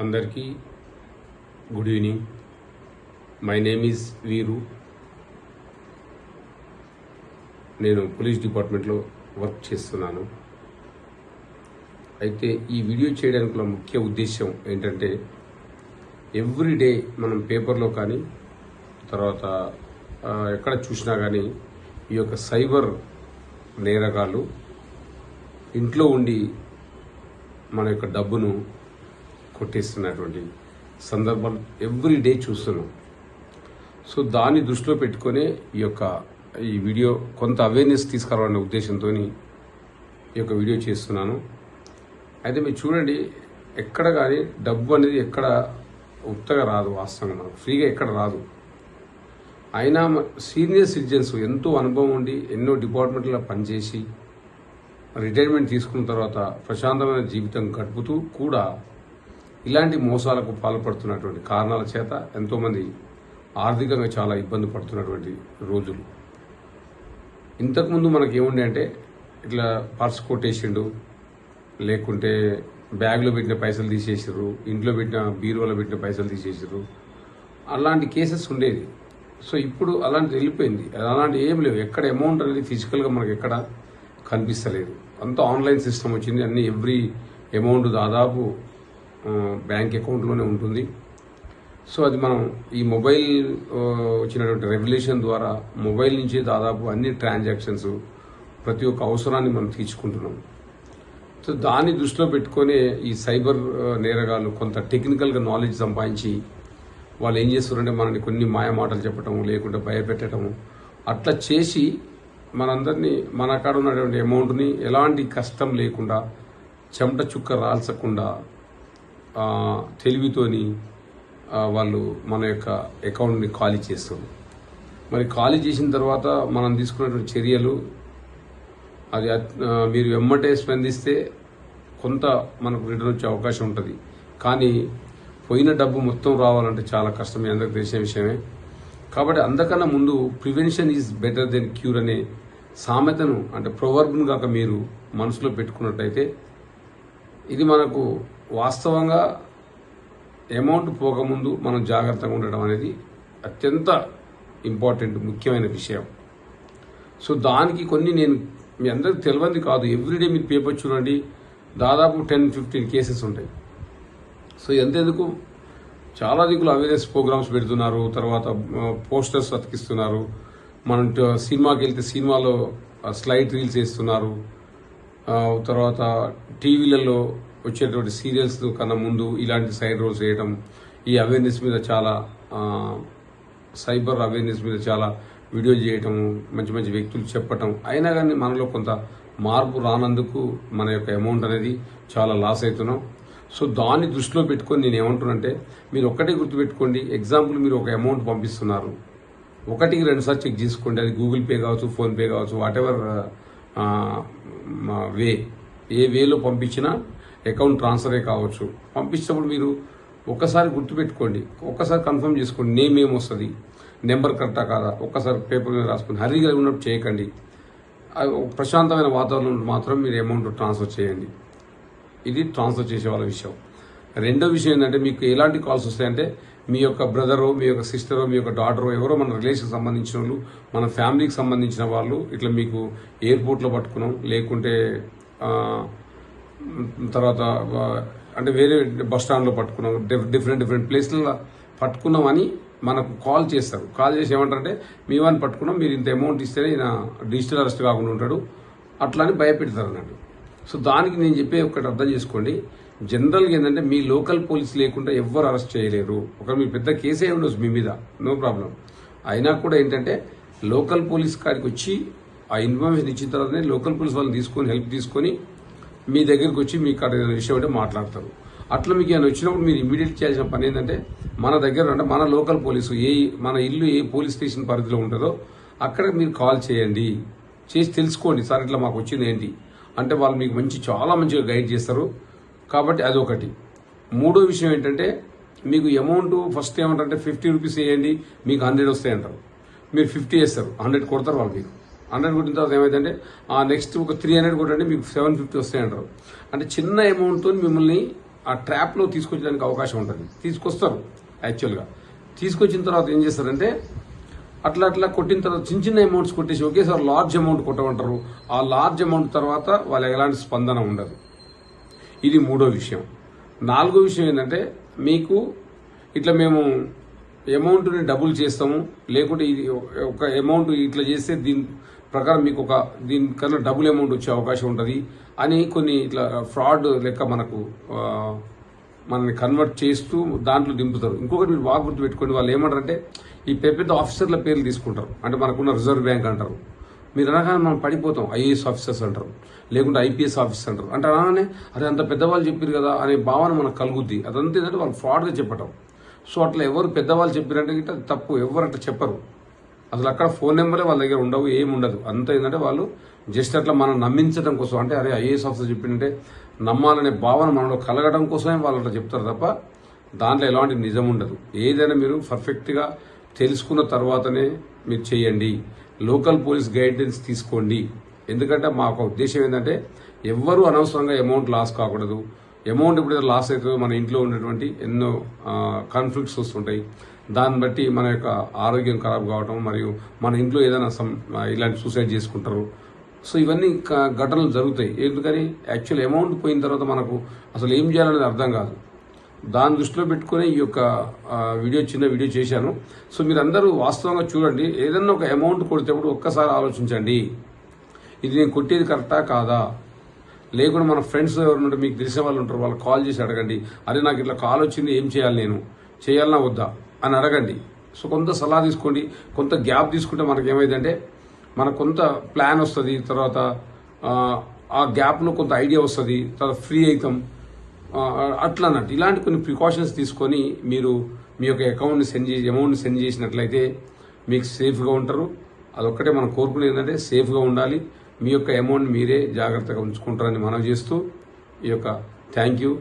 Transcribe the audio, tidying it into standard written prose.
అందరికీ good evening. My name is వీరు. నేను పోలీస్ డిపార్ట్మెంట్లో వర్క్ చేస్తున్నాను. అయితే ఈ వీడియో చేయడానికి ముఖ్య ఉద్దేశం ఏంటంటే, ఎవ్రీడే మనం పేపర్లో కానీ తర్వాత ఎక్కడ చూసినా కానీ ఈ యొక్క సైబర్ నేరగాళ్ళు ఇంట్లో ఉండి మన యొక్క డబ్బును కొట్టేస్తున్నటువంటి సందర్భాలు ఎవ్రీడే చూస్తున్నాం. సో దాన్ని దృష్టిలో పెట్టుకునే ఈ వీడియో కొంత అవేర్నెస్ తీసుకురావాలనే ఉద్దేశంతో ఈ యొక్క వీడియో చేస్తున్నాను. అయితే మీరు చూడండి, ఎక్కడ కానీ డబ్బు అనేది ఎక్కడ ఉత్తగా రాదు. వాస్తవంగా మనకు ఫ్రీగా ఎక్కడ రాదు. అయినా సీనియర్ సిటిజన్స్ ఎంతో అనుభవం ఉండి ఎన్నో డిపార్ట్మెంట్లో పనిచేసి రిటైర్మెంట్ తీసుకున్న తర్వాత ప్రశాంతమైన జీవితం గడుపుతూ కూడా ఇలాంటి మోసాలకు పాల్పడుతున్నటువంటి కారణాల చేత ఎంతోమంది ఆర్థికంగా చాలా ఇబ్బంది పడుతున్నటువంటి రోజులు. ఇంతకుముందు మనకి ఏముండే అంటే, ఇట్లా పర్స్ కొట్టేసిండు, లేకుంటే బ్యాగ్లో పెట్టిన పైసలు తీసేసారు, ఇంట్లో పెట్టిన బీరువాలో పెట్టిన పైసలు తీసేసారు, అలాంటి కేసెస్ ఉండేది. సో ఇప్పుడు అలాంటిది వెళ్ళిపోయింది. అలాంటి ఏం లేవు. ఎక్కడ అమౌంట్ అనేది ఫిజికల్గా మనకు ఎక్కడ కనిపిస్తలేదు. అంతా ఆన్లైన్ సిస్టమ్ వచ్చింది. అన్ని ఎవ్రీ అమౌంట్ దాదాపు బ్యాంక్ అకౌంట్లోనే ఉంటుంది. సో అది మనం ఈ మొబైల్ వచ్చినటువంటి రెగ్యులేషన్ ద్వారా మొబైల్ నుంచి దాదాపు అన్ని ట్రాన్సాక్షన్స్ ప్రతి ఒక్క అవసరాన్ని మనం తీర్చుకుంటున్నాం. సో దాన్ని దృష్టిలో పెట్టుకొని ఈ సైబర్ నేరగాళ్ళు కొంత టెక్నికల్గా నాలెడ్జ్ సంపాదించి వాళ్ళు ఏం చేస్తారంటే, మనని కొన్ని మాయ మాటలు చెప్పటము, లేకుంటే భయపెట్టడము, అట్లా చేసి మనందరినీ మన కాడ ఉన్నటువంటి అమౌంట్ని ఎలాంటి కష్టం లేకుండా చెమట చుక్క రాల్చకుండా తెలివితోని వాళ్ళు మన యొక్క అకౌంట్ని ఖాళీ చేస్తారు. మరి ఖాళీ చేసిన తర్వాత మనం తీసుకున్నటువంటి చర్యలు అది మీరు వెమ్మటే స్పందిస్తే కొంత మనకు రిటర్న్ వచ్చే అవకాశం ఉంటుంది. కానీ పోయిన డబ్బు మొత్తం రావాలంటే చాలా కష్టం. మీ అందరికి తెలిసిన విషయమే. కాబట్టి అందకన్నా ముందు prevention is better than cure అనే సామెతను, అంటే ప్రొవర్బ్ను కాక మీరు మనసులో పెట్టుకున్నట్టయితే, ఇది మనకు వాస్తవంగా అమౌంట్ పోకముందు మనం జాగ్రత్తగా ఉండడం అనేది అత్యంత ఇంపార్టెంట్, ముఖ్యమైన విషయం. సో దానికి కొన్ని నేను మీ అందరికి తెలియంది కాదు. ఎవ్రీడే మీరు పేపర్ చూడండి, దాదాపు 10-15 కేసెస్ ఉంటాయి. సో ఎంతెందుకు చాలా దిక్కులు అవేర్నెస్ ప్రోగ్రామ్స్ పెడుతున్నారు, తర్వాత పోస్టర్స్ అతికిస్తున్నారు. మనం సినిమాకి వెళ్తే సినిమాలో స్లైడ్ రీల్స్ వేస్తున్నారు, తర్వాత టీవీలలో వచ్చేటువంటి సీరియల్స్ కన్నా ముందు ఇలాంటి సైడ్ రోల్స్ వేయడం, ఈ అవేర్నెస్ మీద చాలా సైబర్ అవేర్నెస్ మీద చాలా వీడియోలు చేయటం, మంచి మంచి వ్యక్తులు చెప్పటం. అయినా కానీ మనలో కొంత మార్పు రానందుకు మన యొక్క అమౌంట్ అనేది చాలా లాస్ అవుతున్నాం. సో దాన్ని దృష్టిలో పెట్టుకొని నేను ఏమంటున్నానంటే, మీరు ఒక్కటే గుర్తుపెట్టుకోండి. ఎగ్జాంపుల్, మీరు ఒక అమౌంట్ పంపిస్తున్నారు, 1-2 సార్లు చెక్ చేసుకోండి. అది గూగుల్ పే కావచ్చు, ఫోన్పే కావచ్చు, వాట్ ఎవర్ వే, ఏ వేలో పంపించినా అకౌంట్ ట్రాన్స్ఫరే కావచ్చు. పంపించినప్పుడు మీరు ఒక్కసారి గుర్తుపెట్టుకోండి, ఒక్కసారి కన్ఫర్మ్ చేసుకోండి, నేమ్ ఏమొస్తుంది, నెంబర్ కరెక్టా కాదా, ఒక్కసారి పేపర్ మీద రాసుకుని హరిగా ఉన్నప్పుడు చేయకండి. ప్రశాంతమైన వాతావరణంలో మాత్రం మీరు అమౌంట్ ట్రాన్స్ఫర్ చేయండి. ఇది ట్రాన్స్ఫర్ చేసే వాళ్ళ విషయం. రెండో విషయం ఏంటంటే, మీకు ఎలాంటి కాల్స్ వస్తాయంటే, మీ యొక్క బ్రదరో, మీ యొక్క సిస్టరో, మీ యొక్క డాటరో, ఎవరో మన రిలేషన్కి సంబంధించిన వాళ్ళు, మన ఫ్యామిలీకి సంబంధించిన వాళ్ళు ఇట్లా మీకు ఎయిర్పోర్ట్లో పట్టుకున్నాం, లేకుంటే తర్వాత అంటే వేరే బస్ స్టాండ్లో పట్టుకున్నాం, డిఫరెంట్ ప్లేస్లలో పట్టుకున్నామని మనకు కాల్ చేస్తారు. కాల్ చేసి ఏమంటారంటే, మీ వాడిని పట్టుకున్నాం, మీరు ఇంత అమౌంట్ ఇస్తేనే ఈయన డిజిటల్ అరెస్ట్ కాకుండా ఉంటాడు, అట్లా అని భయపెడతారు అన్నట్టు. సో దానికి నేను చెప్పే ఒకటి అర్థం చేసుకోండి. జనరల్గా ఏంటంటే, మీ లోకల్ పోలీస్ లేకుండా ఎవ్వరు అరెస్ట్ చేయలేరు. ఒక మీ పెద్ద కేసే ఉండొచ్చు మీ మీద, నో ప్రాబ్లం. అయినా కూడా ఏంటంటే, లోకల్ పోలీస్ కాడికి వచ్చి ఆ ఇన్ఫర్మేషన్ ఇచ్చిన తర్వాతనే లోకల్ పోలీస్ వాళ్ళని తీసుకొని హెల్ప్ తీసుకొని మీ దగ్గరికి వచ్చి మీ కాడ ఏదైనా విషయం అంటే మాట్లాడతారు. అట్లా మీకు ఏమైనా వచ్చినప్పుడు మీరు ఇమీడియట్ చేయాల్సిన పని ఏంటంటే, మన దగ్గర అంటే మన లోకల్ పోలీసు మన ఇల్లు ఏ పోలీస్ స్టేషన్ పరిధిలో ఉంటుందో అక్కడ మీరు కాల్ చేయండి, చేసి తెలుసుకోండి, సార్ ఇట్లా మాకు వచ్చింది ఏంటి అంటే వాళ్ళు మీకు చాలా మంచిగా గైడ్ చేస్తారు. కాబట్టి అదొకటి. మూడో విషయం ఏంటంటే, మీకు అమౌంట్ ఫస్ట్ ఏమంటారంటే 50 రూపీస్ వేయండి మీకు 100 వస్తాయి అంటారు. మీరు 50 వేస్తారు, 100 కొడతారు వాళ్ళు. మీకు 100 కొట్టిన తర్వాత ఏమైందంటే, నెక్స్ట్ ఒక 300 కొట్టండి మీకు 750 వస్తాయి అంటారు. అంటే చిన్న అమౌంట్తో మిమ్మల్ని ఆ ట్రాప్లో తీసుకొచ్చడానికి అవకాశం ఉంటుంది. తీసుకొస్తారు. యాక్చువల్గా తీసుకొచ్చిన తర్వాత ఏం చేస్తారంటే అట్లా అట్లా కొట్టిన తర్వాత చిన్న చిన్న అమౌంట్స్ కొట్టేసి ఒకేసారి లార్జ్ అమౌంట్ కొట్టమంటారు. ఆ లార్జ్ అమౌంట్ తర్వాత వాళ్ళకి ఎలాంటి స్పందన ఉండదు. ఇది 3వ విషయం. 4వ విషయం ఏంటంటే మీకు ఇట్లా మేము అమౌంట్ని డబుల్ చేస్తాము, లేకుంటే ఇది ఒక అమౌంట్ ఇట్లా చేస్తే దీని ప్రకారం మీకు దీనికన్నా డబుల్ అమౌంట్ వచ్చే అవకాశం ఉంటుంది అని కొన్ని ఇట్లా ఫ్రాడ్ లెక్క మనల్ని కన్వర్ట్ చేస్తూ దాంట్లో దింపుతారు. ఇంకొకటి మీరు బాగా గుర్తుపెట్టుకోండి, వాళ్ళు ఏమంటారంటే ఈ పెద్ద ఆఫీసర్ల పేర్లు తీసుకుంటారు. అంటే మనకున్న రిజర్వ్ బ్యాంక్ అంటారు. మీరు అనగానే మనం పడిపోతాం. ఐఏఎస్ ఆఫీసర్స్ అంటారు, లేకుంటే ఐపీఎస్ ఆఫీసర్ అంటారు. అంటే అనగానే అరే అంత పెద్దవాళ్ళు చెప్పారు కదా అనే భావన మనకు కలుగుద్ది. అదంతా ఏంటంటే వాళ్ళు ఫ్రాడ్గా చెప్పటం. సో అట్లా ఎవరు పెద్దవాళ్ళు చెప్పారంటే గిట్ట తప్పు. ఎవరు అట్లా చెప్పరు. అసలు అక్కడ ఫోన్ నెంబరే వాళ్ళ దగ్గర ఉండవు, ఏమి ఉండదు. అంతా ఏంటంటే వాళ్ళు జస్ట్ అట్లా మనం నమ్మించడం కోసం, అంటే అరే ఐఏఎస్ ఆఫీసర్ చెప్పిందంటే నమ్మాలనే భావన మనలో కలగడం కోసమే వాళ్ళు అట్లా చెప్తారు తప్ప దాంట్లో ఎలాంటి నిజం ఉండదు. ఏదైనా మీరు పర్ఫెక్ట్గా తెలుసుకున్న తర్వాతనే మీరు చేయండి. లోకల్ పోలీస్ గైడెన్స్ తీసుకోండి. ఎందుకంటే మా ఒక ఉద్దేశం ఏంటంటే ఎవ్వరూ అనవసరంగా అమౌంట్ లాస్ కాకూడదు. అమౌంట్ ఎప్పుడైతే లాస్ అవుతుందో మన ఇంట్లో ఉన్నటువంటి ఎన్నో కాన్ఫ్లిక్ట్స్ వస్తుంటాయి. దాన్ని బట్టి మన యొక్క ఆరోగ్యం ఖరాబ్ కావడం, మరియు మన ఇంట్లో ఏదైనా ఇలాంటి సూసైడ్ చేసుకుంటారు. సో ఇవన్నీ ఘటనలు జరుగుతాయి. ఎందుకని యాక్చువల్ అమౌంట్ పోయిన తర్వాత మనకు అసలు ఏం చేయాలనేది అర్థం కాదు. దాన్ని దృష్టిలో పెట్టుకుని ఈ యొక్క చిన్న వీడియో చేశాను. సో మీరందరూ వాస్తవంగా చూడండి. ఏదన్నా ఒక అమౌంట్ కొడితేప్పుడు ఒక్కసారి ఆలోచించండి, ఇది నేను కొట్టేది కరెక్టా కాదా. లేకుండా మన ఫ్రెండ్స్ ఎవరు మీకు తెలిసిన వాళ్ళు ఉంటారు, వాళ్ళు కాల్ చేసి అడగండి, అరే నాకు ఇట్లా కాల్ వచ్చింది, ఏం చేయాలి, నేను చేయాలన్నా వద్దా అని అడగండి. సో కొంత సలహా తీసుకోండి. కొంత గ్యాప్ తీసుకుంటే మనకి ఏమైందంటే మనకు కొంత ప్లాన్ వస్తుంది. తర్వాత ఆ గ్యాప్లో కొంత ఐడియా వస్తుంది. తర్వాత ఫ్రీ అవుతాం అట్లా అన్నట్టు. ఇలాంటి కొన్ని ప్రికాషన్స్ తీసుకొని మీరు మీ యొక్క అమౌంట్ని సెండ్ చేసినట్లయితే మీకు సేఫ్గా ఉంటారు. అదొక్కటే మనం కోరుకునేది ఏంటంటే సేఫ్గా ఉండాలి. మీ యొక్క అమౌంట్ మీరే జాగ్రత్తగా ఉంచుకుంటారని మనం చేస్తూ ఈ యొక్క థ్యాంక్ యూ.